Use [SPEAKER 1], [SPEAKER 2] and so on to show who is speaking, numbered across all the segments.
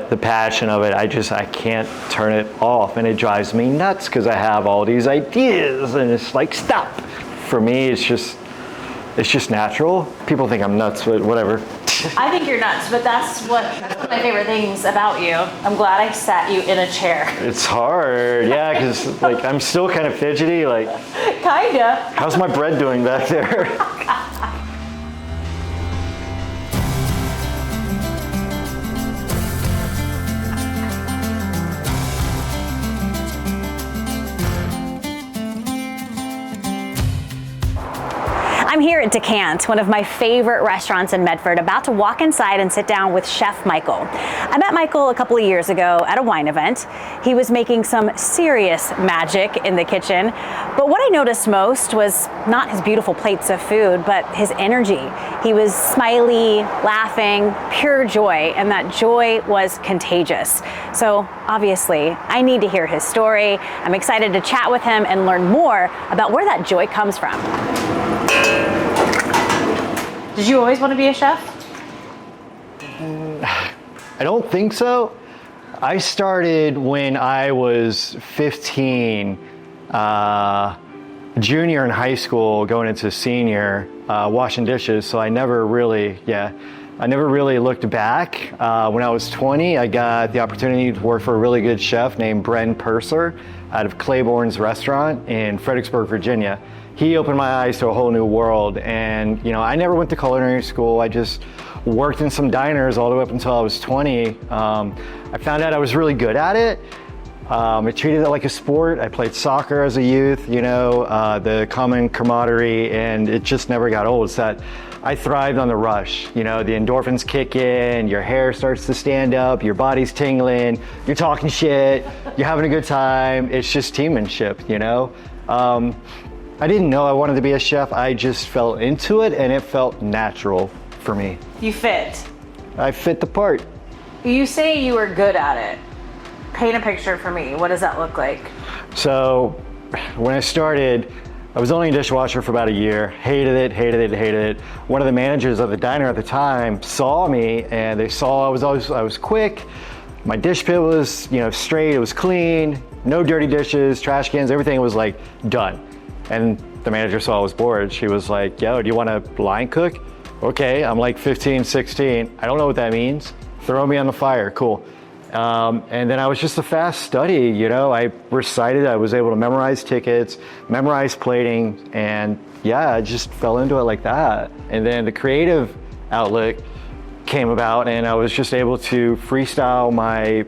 [SPEAKER 1] the passion of it, I can't turn it off, and it drives me nuts because I have all these ideas, and it's like, stop. For me, it's just natural. People think I'm nuts, but whatever.
[SPEAKER 2] I think you're nuts, but that's one of my favorite things about you. I'm glad I sat you in a chair.
[SPEAKER 1] It's hard, yeah, because like I'm still kind of fidgety. Like,
[SPEAKER 2] kinda.
[SPEAKER 1] How's my bread doing back there?
[SPEAKER 2] I'm here at Decant, one of my favorite restaurants in Medford, about to walk inside and sit down with Chef Michael. I met Michael a couple of years ago at a wine event. He was making some serious magic in the kitchen, but what I noticed most was not his beautiful plates of food, but his energy. He was smiley, laughing, pure joy, and that joy was contagious. So obviously, I need to hear his story. I'm excited to chat with him and learn more about where that joy comes from. Did you always want to be a chef?
[SPEAKER 1] I don't think so. I started when I was 15, junior in high school, going into senior, washing dishes. So I never really looked back. When I was 20, I got the opportunity to work for a really good chef named Bren Purser out of Claiborne's restaurant in Fredericksburg, Virginia. He opened my eyes to a whole new world, and I never went to culinary school. I just worked in some diners all the way up until I was 20. I found out I was really good at it. I treated it like a sport. I played soccer as a youth, the common camaraderie, and it just never got old. It's that I thrived on the rush. The endorphins kick in, your hair starts to stand up, your body's tingling, you're talking shit, you're having a good time. It's just teammanship, I didn't know I wanted to be a chef. I just fell into it, and it felt natural for me.
[SPEAKER 2] You fit.
[SPEAKER 1] I fit the part.
[SPEAKER 2] You say you were good at it. Paint a picture for me. What does that look like?
[SPEAKER 1] So when I started, I was only a dishwasher for about a year. Hated it. One of the managers of the diner at the time saw me, and they saw I was quick. My dish pit was straight. It was clean. No dirty dishes, trash cans. Everything was like done. And the manager saw I was bored. She was like, yo, do you want to line cook? Okay, I'm like 15, 16. I don't know what that means. Throw me on the fire, cool. And then I was just a fast study, I recited, I was able to memorize tickets, memorize plating, and yeah, I just fell into it like that. And then the creative outlet came about, and I was just able to freestyle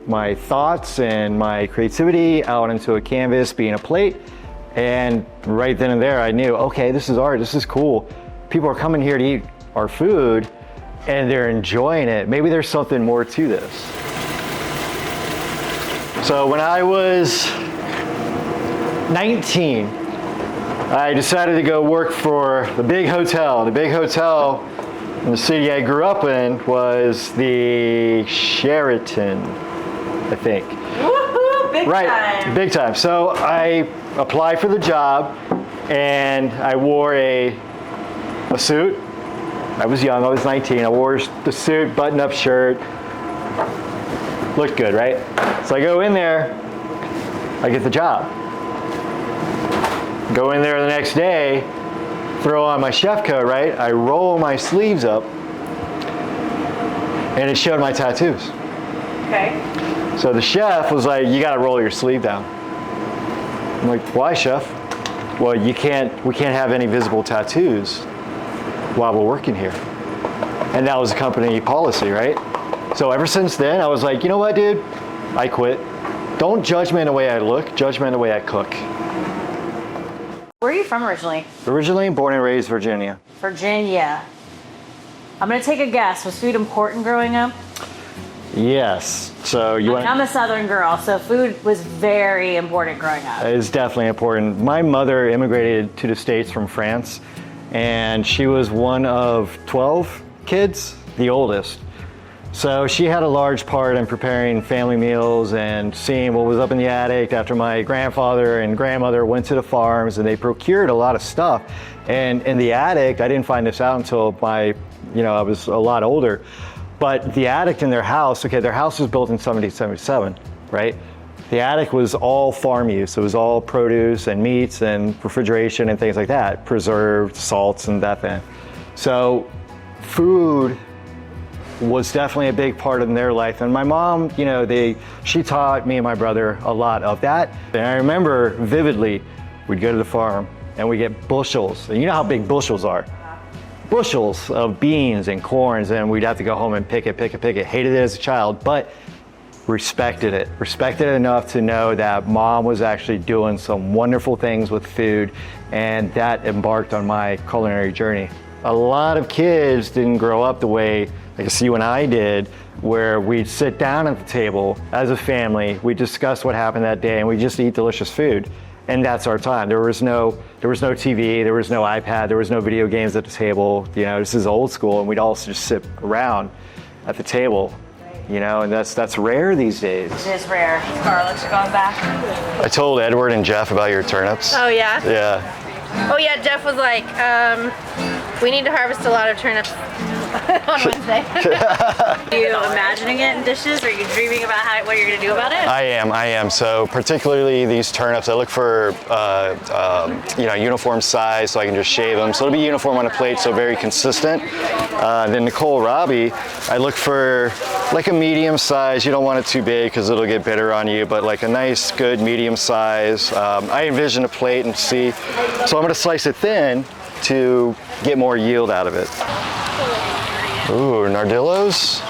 [SPEAKER 1] my thoughts and my creativity out into a canvas, being a plate. And right then and there, I knew, okay, this is art, this is cool. People are coming here to eat our food, and they're enjoying it. Maybe there's something more to this. So when I was 19, I decided to go work for the big hotel. The big hotel in the city I grew up in was the Sheraton, I think.
[SPEAKER 2] Woohoo, big time.
[SPEAKER 1] Big time. So I applied for the job, and I wore a suit. I was young, I was 19. I wore the suit, button-up shirt. Looked good, right? So I go in there, I get the job. Go in there the next day, throw on my chef coat, right? I roll my sleeves up, and it showed my tattoos.
[SPEAKER 2] Okay.
[SPEAKER 1] So the chef was like, you gotta roll your sleeve down. I'm like, why, chef? Well, we can't have any visible tattoos while we're working here. And that was a company policy, right? So ever since then, I was like, you know what, dude? I quit. Don't judge me in the way I look, judge me in the way I cook.
[SPEAKER 2] Where are you from originally?
[SPEAKER 1] Originally born and raised Virginia.
[SPEAKER 2] Virginia. I'm gonna take a guess. Was food important growing up?
[SPEAKER 1] Yes. So
[SPEAKER 2] I'm a Southern girl, so food was very important growing up.
[SPEAKER 1] It is definitely important. My mother immigrated to the States from France, and she was one of 12 kids, the oldest. So she had a large part in preparing family meals and seeing what was up in the attic after my grandfather and grandmother went to the farms, and they procured a lot of stuff. And in the attic, I didn't find this out until I was a lot older. But the attic in their house, okay, their house was built in 1777, right? The attic was all farm use. It was all produce and meats and refrigeration and things like that, preserved salts and that thing. So food was definitely a big part of their life. And my mom, you know, she taught me and my brother a lot of that. And I remember vividly, we'd go to the farm and we'd get bushels. And you know how big bushels are. Bushels of beans and corns, and we'd have to go home and pick it. Hated it as a child, but respected it enough to know that mom was actually doing some wonderful things with food, and that embarked on my culinary journey. A lot of kids didn't grow up the way like you and I did, where we'd sit down at the table as a family, we discuss what happened that day, and we just eat delicious food. And that's our time. There was no TV, there was no iPad, there was no video games at the table. You know, this is old school, and we'd all just sit around at the table. You know, and that's rare these days.
[SPEAKER 2] It is rare. Garlic's gone back.
[SPEAKER 1] I told Edward and Jeff about your turnips.
[SPEAKER 3] Oh yeah?
[SPEAKER 1] Yeah.
[SPEAKER 3] Oh yeah, Jeff was like, we need to harvest a lot of turnips on Wednesday.
[SPEAKER 2] Are you imagining it in dishes? Are you dreaming about what you're going to do about it?
[SPEAKER 1] I am. So particularly these turnips, I look for uniform size so I can just shave them. So it'll be uniform on a plate, so very consistent. Then the kohlrabi, I look for like a medium size. You don't want it too big because it'll get bitter on you, but like a nice, good medium size. I envision a plate and see. So I'm going to slice it thin to get more yield out of it. Ooh, nardillos.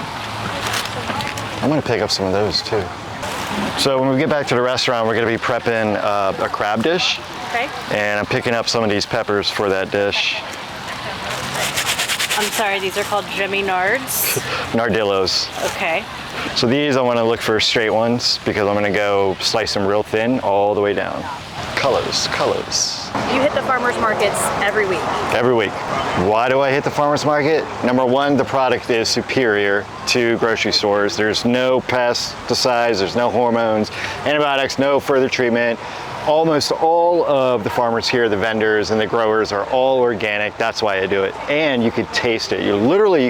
[SPEAKER 1] I'm gonna pick up some of those too. So when we get back to the restaurant, we're gonna be prepping a crab dish.
[SPEAKER 2] Okay.
[SPEAKER 1] And I'm picking up some of these peppers for that dish.
[SPEAKER 2] I'm sorry, these are called Jimmy Nards?
[SPEAKER 1] Nardillos.
[SPEAKER 2] Okay.
[SPEAKER 1] So these I wanna look for straight ones because I'm gonna go slice them real thin all the way down. Colors.
[SPEAKER 2] You hit the farmers markets every week.
[SPEAKER 1] Every week. Why do I hit the farmers market? Number one, the product is superior to grocery stores. There's no pesticides, there's no hormones, antibiotics, no further treatment. Almost all of the farmers here, the vendors and the growers, are all organic. That's why I do it. And you can taste it. You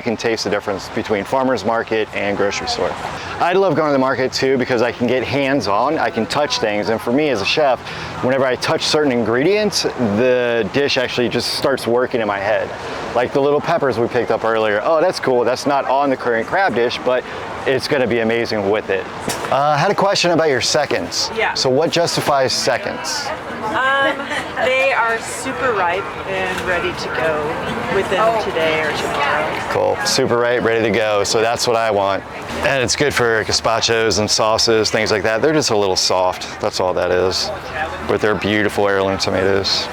[SPEAKER 1] can taste the difference between farmer's market and grocery store. I love going to the market too because I can get hands-on, I can touch things. And for me as a chef, whenever I touch certain ingredients, the dish actually just starts working in my head. Like the little peppers we picked up earlier. Oh, that's cool. That's not on the current crab dish, but it's going to be amazing with it. I had a question about your seconds.
[SPEAKER 4] Yeah.
[SPEAKER 1] So what justifies seconds?
[SPEAKER 4] They are super ripe and ready to go within today or tomorrow.
[SPEAKER 1] Cool. Super ripe, ready to go. So that's what I want. And it's good for gazpachos and sauces, things like that. They're just a little soft. That's all that is. But they're beautiful heirloom tomatoes.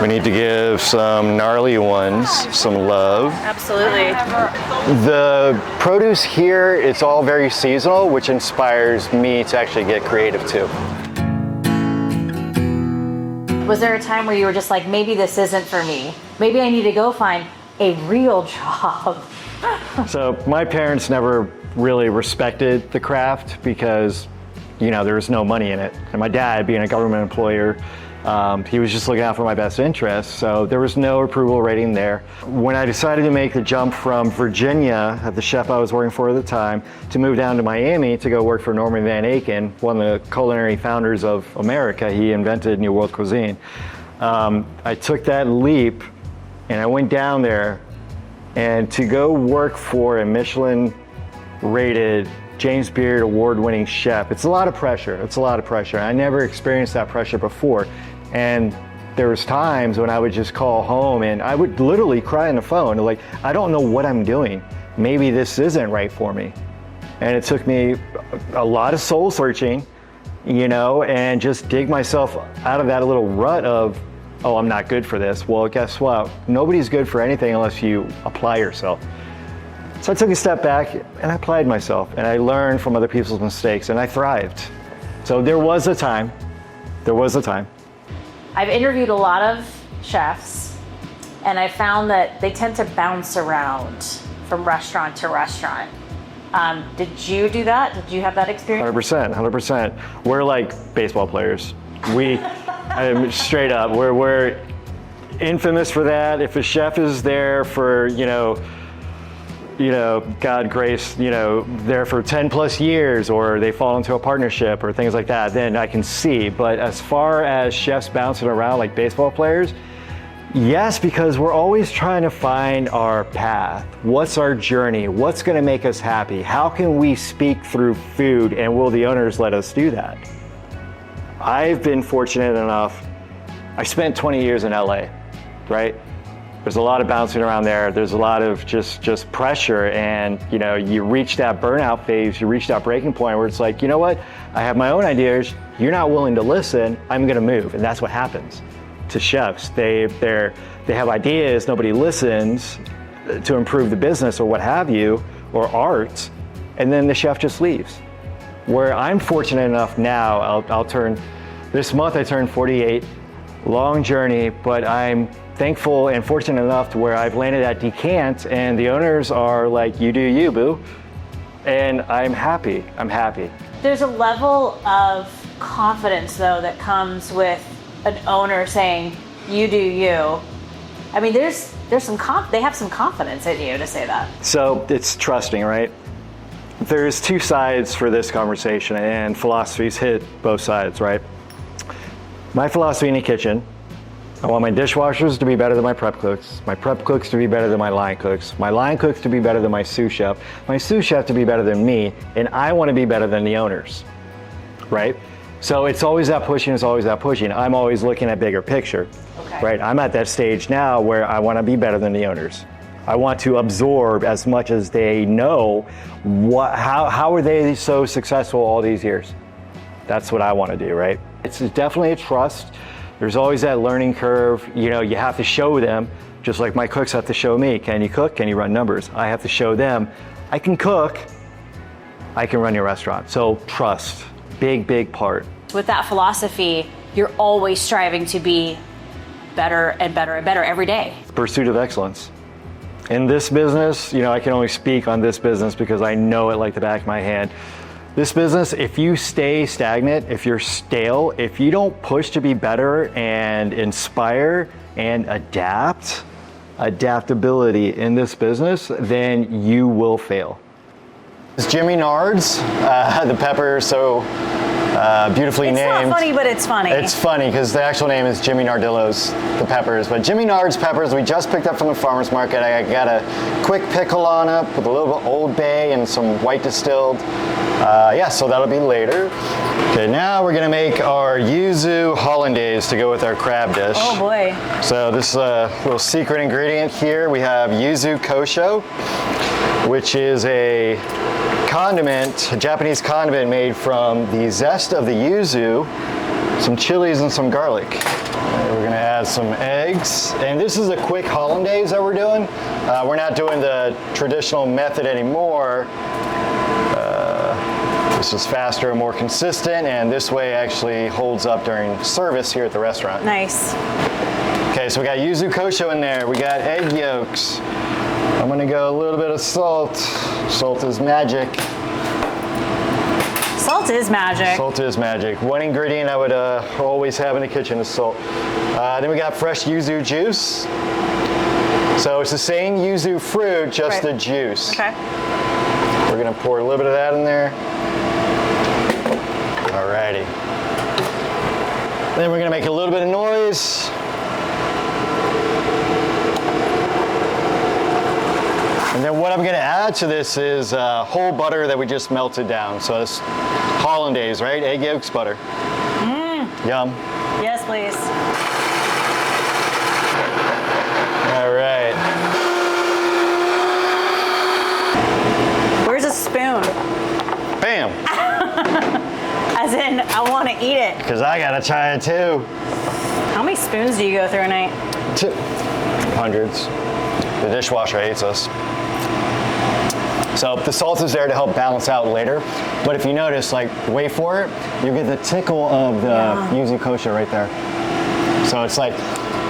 [SPEAKER 1] We need to give some gnarly ones some love.
[SPEAKER 2] Absolutely.
[SPEAKER 1] The produce here, it's all very seasonal, which inspires me to actually get creative too.
[SPEAKER 2] Was there a time where you were just like, maybe this isn't for me? Maybe I need to go find a real job?
[SPEAKER 1] So my parents never really respected the craft because, you know, there was no money in it. And my dad, being a government employer, he was just looking out for my best interests, so there was no approval rating there. When I decided to make the jump from Virginia, the chef I was working for at the time, to move down to Miami to go work for Norman Van Aken, one of the culinary founders of America. He invented New World cuisine. I took that leap and I went down there, and to go work for a Michelin-rated James Beard award-winning chef, it's a lot of pressure. I never experienced that pressure before. And there was times when I would just call home and I would literally cry on the phone, like, I don't know what I'm doing. Maybe this isn't right for me. And it took me a lot of soul searching, you know, and just dig myself out of that little rut of, oh, I'm not good for this. Well, guess what? Nobody's good for anything unless you apply yourself. So I took a step back and I applied myself and I learned from other people's mistakes and I thrived. So there was a time.
[SPEAKER 2] I've interviewed a lot of chefs and I found that they tend to bounce around from restaurant to restaurant. Did you do that? Did you have that experience?
[SPEAKER 1] 100%. We're like baseball players. Straight up, we're infamous for that. If a chef is there for, you know, God grace, there for 10 plus years, or they fall into a partnership or things like that, then I can see. But as far as chefs bouncing around like baseball players, yes, because we're always trying to find our path. What's our journey? What's going to make us happy? How can we speak through food, and will the owners let us do that? I've been fortunate enough. I spent 20 years in LA, right? There's a lot of bouncing around there. There's a lot of just pressure, and you reach that burnout phase, you reach that breaking point where it's like, you know what? I have my own ideas. You're not willing to listen. I'm going to move, and that's what happens to chefs. They have ideas. Nobody listens to improve the business or what have you, or art, and then the chef just leaves. Where I'm fortunate enough now, I'll turn this month. I turned 48. Long journey, but I'm thankful and fortunate enough to where I've landed at Decant, and the owners are like, you do you, boo. And I'm happy.
[SPEAKER 2] There's a level of confidence, though, that comes with an owner saying, you do you. I mean, there's some they have some confidence in you to say that.
[SPEAKER 1] So it's trusting, right? There's two sides for this conversation, and philosophies hit both sides, right? My philosophy in the kitchen, I want my dishwashers to be better than my prep cooks to be better than my line cooks to be better than my sous chef to be better than me, and I want to be better than the owners, right? So it's always that pushing, I'm always looking at bigger picture,
[SPEAKER 2] okay.
[SPEAKER 1] Right? I'm at that stage now where I want to be better than the owners. I want to absorb as much as they know. How are they so successful all these years? That's what I want to do, right? It's definitely a trust. There's always that learning curve. You have to show them, just like my cooks have to show me. Can you cook? Can you run numbers? I have to show them, I can cook, I can run your restaurant. So trust, big part.
[SPEAKER 2] With that philosophy, you're always striving to be better and better and better every day.
[SPEAKER 1] Pursuit of excellence. In this business, I can only speak on this business because I know it like the back of my hand. This business, if you stay stagnant, if you're stale, if you don't push to be better and inspire and adaptability in this business, then you will fail. It's Jimmy Nard's, the pepper, so beautifully named.
[SPEAKER 2] It's not funny, but it's funny.
[SPEAKER 1] It's funny because the actual name is Jimmy Nardillo's, the peppers. But Jimmy Nard's peppers we just picked up from the farmer's market. I got a quick pickle on up with a little bit of Old Bay and some white distilled. So that'll be later. Okay, now we're gonna make our yuzu hollandaise to go with our crab dish.
[SPEAKER 2] Oh boy. So
[SPEAKER 1] this is a little secret ingredient here. We have yuzu kosho, which is a Japanese condiment made from the zest of the yuzu, some chilies and some garlic. We're gonna add some eggs. And this is a quick hollandaise that we're doing. We're not doing the traditional method anymore. This is faster and more consistent, and this way actually holds up during service here at the restaurant.
[SPEAKER 2] Nice.
[SPEAKER 1] Okay, so we got yuzu kosho in there. We got egg yolks. I'm gonna go a little bit of salt. Salt is magic.
[SPEAKER 2] Salt is magic.
[SPEAKER 1] Salt is magic. One ingredient I would always have in the kitchen is salt. Then we got fresh yuzu juice. So it's the same yuzu fruit, just the juice.
[SPEAKER 2] Okay.
[SPEAKER 1] We're gonna pour a little bit of that in there. Alrighty. Then we're gonna make a little bit of noise. And then what I'm gonna add to this is whole butter that we just melted down. So it's hollandaise, right? Egg yolks, butter. Yum.
[SPEAKER 2] Yes, please.
[SPEAKER 1] All right.
[SPEAKER 2] Where's a spoon?
[SPEAKER 1] Bam.
[SPEAKER 2] As in, I want to eat it.
[SPEAKER 1] Because I gotta try it too.
[SPEAKER 2] How many spoons do you go through a night?
[SPEAKER 1] Hundreds. The dishwasher hates us. So the salt is there to help balance out later. But if you notice, wait for it, you get the tickle of the yuzu kosho right there. So it's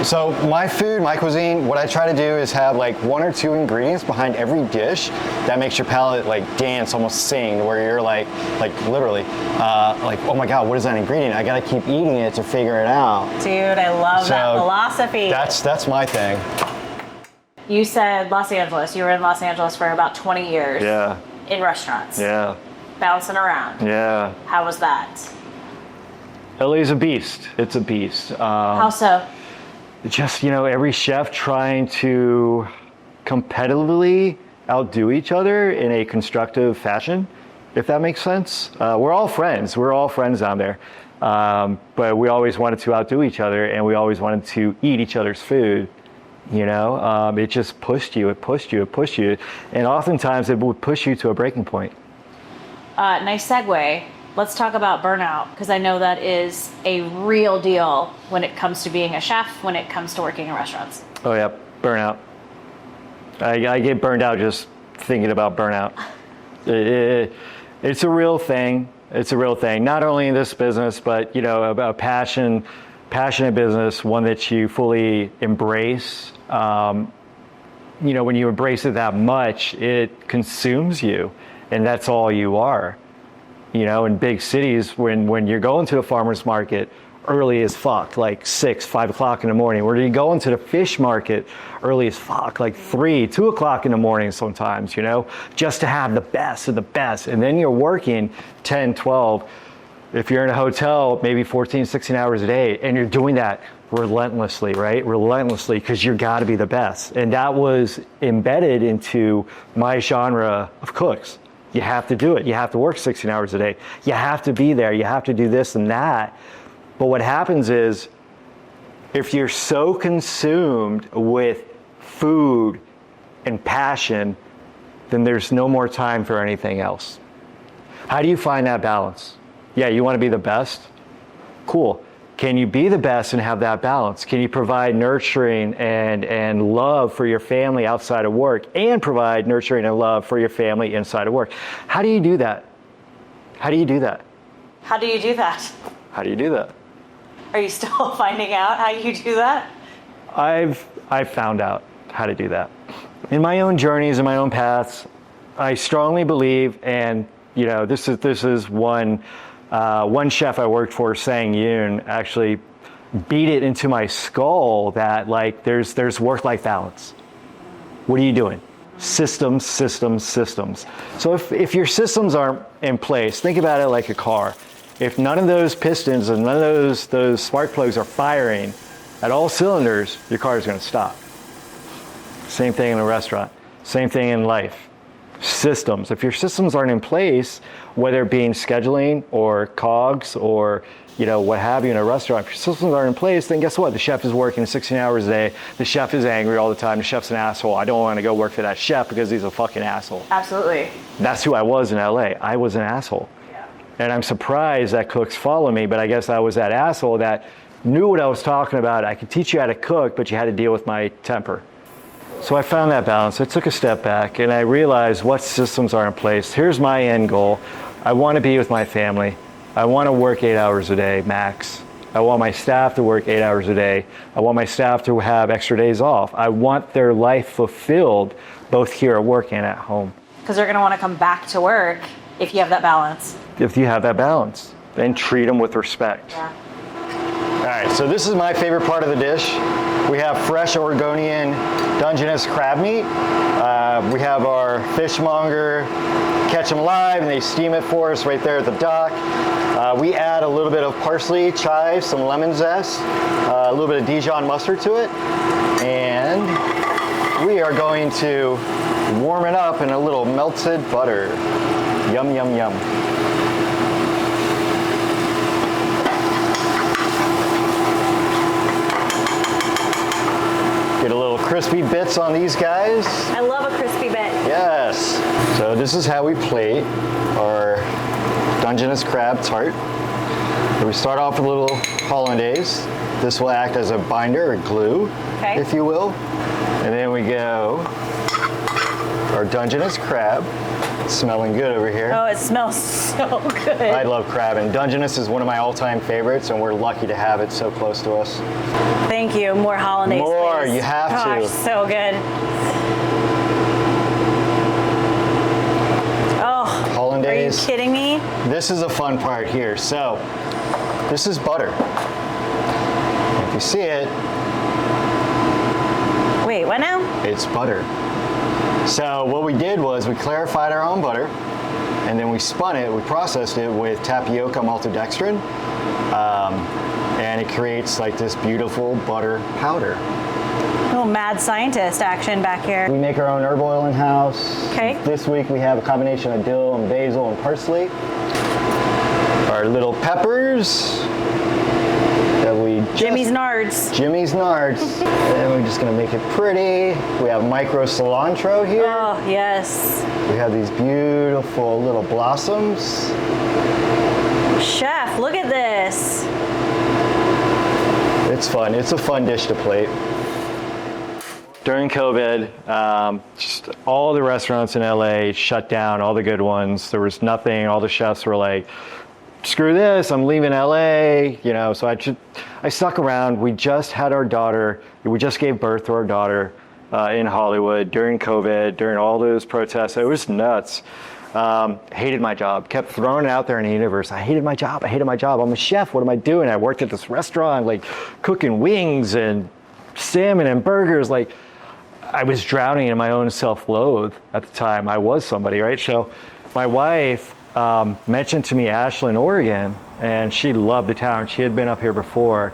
[SPEAKER 1] so my food, my cuisine, what I try to do is have one or two ingredients behind every dish that makes your palate dance, almost sing, where you're literally, oh my God, what is that ingredient? I gotta keep eating it to figure it out.
[SPEAKER 2] Dude, I love that philosophy.
[SPEAKER 1] That's my thing.
[SPEAKER 2] You said Los Angeles. You were in Los Angeles for about 20 years.
[SPEAKER 1] Yeah.
[SPEAKER 2] In restaurants.
[SPEAKER 1] Yeah.
[SPEAKER 2] Bouncing around.
[SPEAKER 1] Yeah.
[SPEAKER 2] How was that?
[SPEAKER 1] LA's a beast. It's a beast.
[SPEAKER 2] How so?
[SPEAKER 1] Just, every chef trying to competitively outdo each other in a constructive fashion, if that makes sense. We're all friends. We're all friends down there. But we always wanted to outdo each other, and we always wanted to eat each other's food. It just pushed you. It pushed you. It pushed you. And oftentimes it would push you to a breaking point.
[SPEAKER 2] Nice segue. Let's talk about burnout, because I know that is a real deal when it comes to being a chef, when it comes to working in restaurants.
[SPEAKER 1] Oh, yeah. Burnout. I get burned out just thinking about burnout. It's a real thing. It's a real thing. Not only in this business, but, a passionate business, one that you fully embrace. When you embrace it that much, it consumes you, and that's all you are. In big cities, when you're going to the farmer's market early as fuck, like 6, 5 o'clock in the morning, or you go into the fish market early as fuck, like 3, 2 o'clock in the morning sometimes, just to have the best of the best. And then you're working 10, 12, if you're in a hotel, maybe 14, 16 hours a day, and you're doing that relentlessly, right? Relentlessly, because you got to be the best. And that was embedded into my genre of cooks. You have to do it. You have to work 16 hours a day. You have to be there. You have to do this and that. But what happens is, if you're so consumed with food and passion, then there's no more time for anything else. How do you find that balance? Yeah, you want to be the best? Cool. Can you be the best and have that balance? Can you provide nurturing and love for your family outside of work, and provide nurturing and love for your family inside of work? How do you do that? How do you do that?
[SPEAKER 2] How do you do that?
[SPEAKER 1] How do you do that?
[SPEAKER 2] Are you still finding out how you do that?
[SPEAKER 1] I've found out how to do that. In my own journeys and my own paths, I strongly believe, and this is one chef I worked for, Sang Yoon, actually beat it into my skull that there's work-life balance. What are you doing? Systems, systems, systems. So if your systems aren't in place, think about it like a car. If none of those pistons and none of those spark plugs are firing at all cylinders, your car is going to stop. Same thing in a restaurant. Same thing in life. Systems. If your systems aren't in place, whether it being scheduling or cogs or what have you in a restaurant, if your systems aren't in place, then guess what? The chef is working 16 hours a day. The chef is angry all the time. The chef's an asshole. I don't want to go work for that chef because he's a fucking asshole.
[SPEAKER 2] Absolutely.
[SPEAKER 1] That's who I was in LA. I was an asshole. Yeah. And I'm surprised that cooks follow me, but I guess I was that asshole that knew what I was talking about. I could teach you how to cook, but you had to deal with my temper. So I found that balance. I took a step back and I realized what systems are in place. Here's my end goal. I want to be with my family. I want to work 8 hours a day max. I want my staff to work 8 hours a day. I want my staff to have extra days off. I want their life fulfilled both here at work and at home.
[SPEAKER 2] Because they're going to want to come back to work if you have that balance.
[SPEAKER 1] If you have that balance, then treat them with respect.
[SPEAKER 2] Yeah.
[SPEAKER 1] All right, so this is my favorite part of the dish. We have fresh Oregonian Dungeness crab meat. We have our fishmonger catch them live and they steam it for us right there at the dock. We add a little bit of parsley, chive, some lemon zest, a little bit of Dijon mustard to it. And we are going to warm it up in a little melted butter. Yum, yum, yum. Get a little crispy bits on these guys.
[SPEAKER 2] I love a crispy bit.
[SPEAKER 1] Yes. So this is how we plate our Dungeness crab tart. So we start off with a little hollandaise. This will act as a binder or glue, if you will. And then we go our Dungeness crab. It's smelling good over here.
[SPEAKER 2] Oh, it smells so good.
[SPEAKER 1] I love crab, and Dungeness is one of my all-time favorites, and we're lucky to have it so close to us.
[SPEAKER 2] Thank you. More hollandaise.
[SPEAKER 1] More,
[SPEAKER 2] please.
[SPEAKER 1] you have to.
[SPEAKER 2] Gosh, so good. Oh,
[SPEAKER 1] Hollandaise.
[SPEAKER 2] Are you kidding me?
[SPEAKER 1] This is a fun part here. So, this is butter. If you see it,
[SPEAKER 2] Wait, Wait, what now?
[SPEAKER 1] It's butter. So what we did was we clarified our own butter, and then we spun it, we processed it with tapioca maltodextrin, and it creates like this beautiful butter powder.
[SPEAKER 2] Little mad scientist action back here.
[SPEAKER 1] We make our own herb oil in-house.
[SPEAKER 2] Okay.
[SPEAKER 1] This week we have a combination of dill and basil and parsley. Our little peppers that we
[SPEAKER 2] Jimmy's Nards.
[SPEAKER 1] Jimmy's Nards. And we're just gonna make it pretty. We have micro cilantro here.
[SPEAKER 2] Oh, yes.
[SPEAKER 1] We have these beautiful little blossoms.
[SPEAKER 2] Chef, look at this.
[SPEAKER 1] It's fun. It's a fun dish to plate. During COVID, just all the restaurants in LA shut down, all the good ones. There was nothing. All the chefs were like, screw this, I'm leaving LA. You know, so I stuck around. We just had our daughter. We just gave birth to our daughter in Hollywood during COVID, during all those protests. It was nuts. Hated my job. Kept throwing it out there in the universe. I hated my job. I hated my job. I'm a chef. What am I doing? I worked at this restaurant, like cooking wings and salmon and burgers. Like, I was drowning in my own self-loathe at the time. I was somebody, right? So my wife mentioned to me Ashland, Oregon, and she loved the town. She had been up here before.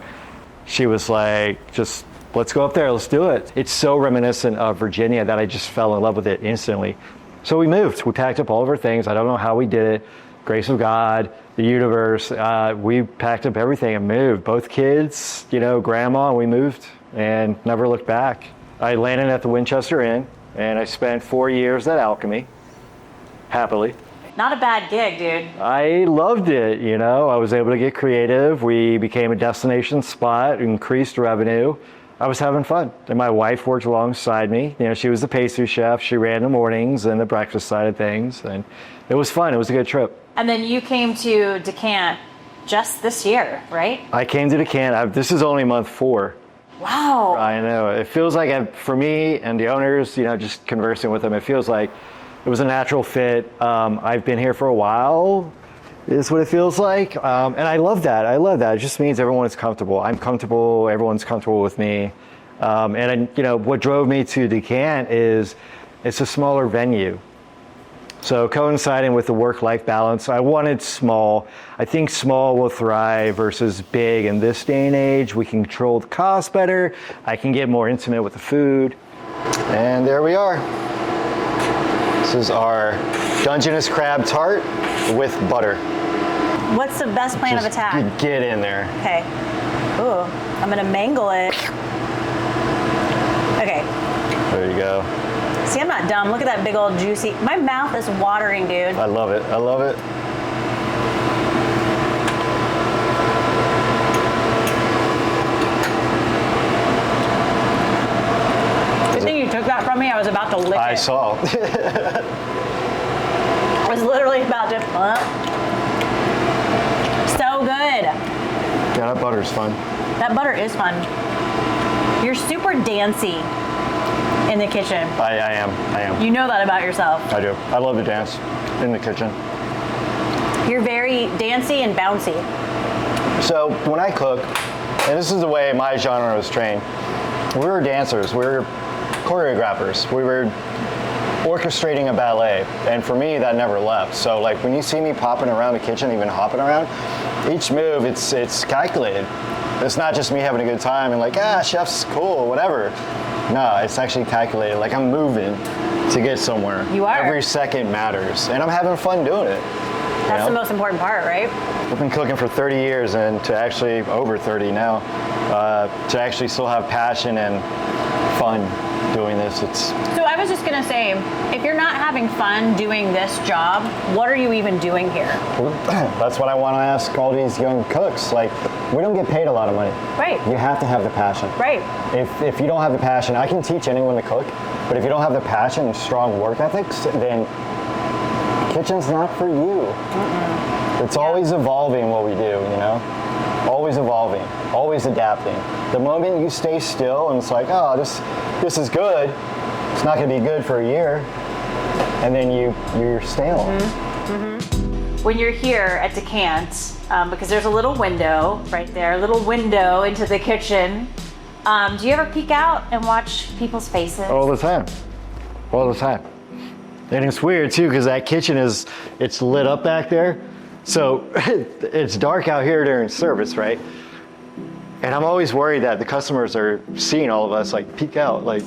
[SPEAKER 1] She was like, just let's go up there. Let's do it. It's so reminiscent of Virginia that I just fell in love with it instantly. So we moved. We packed up all of our things. I don't know how we did it. Grace of God, the universe. We packed up everything and moved. Both kids, you know, grandma, we moved and never looked back. I landed at the Winchester Inn, and I spent 4 years at Alchemy, happily.
[SPEAKER 2] Not a bad gig, dude.
[SPEAKER 1] I loved it, you know. I was able to get creative. We became a destination spot, increased revenue. I was having fun. And my wife worked alongside me. You know, she was the pastry chef. She ran the mornings and the breakfast side of things. And it was fun. It was a good trip.
[SPEAKER 2] And then you came to Decant just this year, right?
[SPEAKER 1] I came to Decant. This is only month 4.
[SPEAKER 2] Wow.
[SPEAKER 1] I know. It feels like, for me and the owners, you know, just conversing with them, it feels like it was a natural fit. I've been here for a while, is what it feels like. And I love that. I love that. It just means everyone is comfortable. I'm comfortable. Everyone's comfortable with me. And you know, what drove me to Decant is it's a smaller venue. So coinciding with the work-life balance, I wanted small. I think small will thrive versus big in this day and age. We can control the cost better. I can get more intimate with the food. And there we are. This is our Dungeness crab tart with butter.
[SPEAKER 2] What's the best plan of attack?
[SPEAKER 1] Get in there.
[SPEAKER 2] Okay. Ooh, I'm gonna mangle it. Okay.
[SPEAKER 1] There you go.
[SPEAKER 2] See, I'm not dumb. Look at that big old juicy. My mouth is watering, dude.
[SPEAKER 1] I love it. I love it.
[SPEAKER 2] Good thing you took that from me. I was about to lick it.
[SPEAKER 1] I saw.
[SPEAKER 2] I was literally about to. So good.
[SPEAKER 1] Yeah, that butter's fun.
[SPEAKER 2] That butter is fun. You're super dancey in the kitchen.
[SPEAKER 1] I am.
[SPEAKER 2] You know that about yourself.
[SPEAKER 1] I do. I love to dance in the kitchen.
[SPEAKER 2] You're very dancey and bouncy.
[SPEAKER 1] So when I cook, and this is the way my genre was trained, we were dancers, we were choreographers, we were orchestrating a ballet, and for me that never left. So like when you see me popping around the kitchen, even hopping around, each move it's calculated. It's not just me having a good time and like, chef's cool, whatever. No, it's actually calculated. Like I'm moving to get somewhere.
[SPEAKER 2] You are.
[SPEAKER 1] Every second matters, and I'm having fun doing it.
[SPEAKER 2] That's the most important part, right?
[SPEAKER 1] I've been cooking for 30 years, and to actually over 30 now, to actually still have passion and fun doing this, it's...
[SPEAKER 2] So I was just gonna say, if you're not having fun doing this job, what are you even doing here?
[SPEAKER 1] That's what I want to ask all these young cooks. Like, we don't get paid a lot of money.
[SPEAKER 2] Right.
[SPEAKER 1] You have to have the passion.
[SPEAKER 2] Right.
[SPEAKER 1] If you don't have the passion, I can teach anyone to cook, but if you don't have the passion and strong work ethics, then kitchen's not for you. It's always evolving what we do, you know? Always evolving, always adapting. The moment you stay still and it's like, oh, this is good, it's not gonna be good for a year, and then you're stale.
[SPEAKER 2] When you're here at Decant, because there's a little window right there, a little window into the kitchen, Do you ever peek out and watch people's faces?
[SPEAKER 1] All the time. All the time. And it's weird too, because that kitchen it's lit up back there. So it's dark out here during service, right? And I'm always worried that the customers are seeing all of us like peek out, like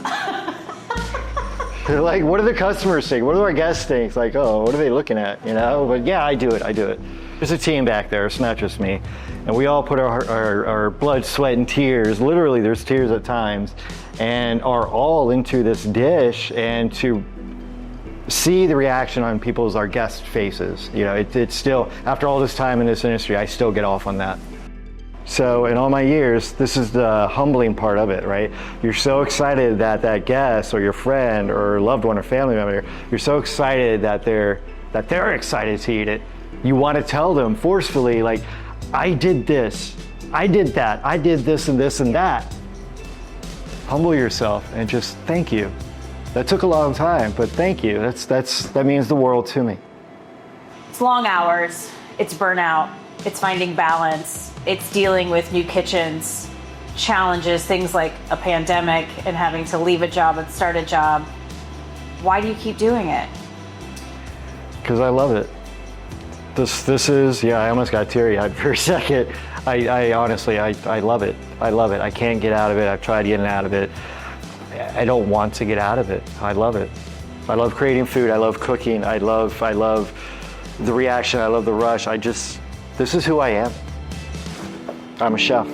[SPEAKER 1] they're like, what do the customers think? What do our guests think? It's like, oh, what are they looking at? You know? But yeah, I do it. There's a team back there, it's not just me. And we all put our blood, sweat, and tears, literally there's tears at times, and are all into this dish, and to see the reaction on our guests' faces. You know, it's still, after all this time in this industry, I still get off on that. So in all my years, this is the humbling part of it, right? You're so excited that that guest or your friend or loved one or family member, you're so excited that they're excited to eat it. You want to tell them forcefully, like, I did this, I did that, I did this and this and that. Humble yourself and just thank you. That took a long time, but thank you. That means the world to me.
[SPEAKER 2] It's long hours, it's burnout, it's finding balance, it's dealing with new kitchens, challenges, things like a pandemic and having to leave a job and start a job. Why do you keep doing it?
[SPEAKER 1] Because I love it. This is, yeah, I almost got teary-eyed for a second. I honestly, I love it. I love it. I can't get out of it. I've tried getting out of it. I don't want to get out of it. I love it. I love creating food. I love cooking. I love the reaction. I love the rush. This is who I am. I'm a chef.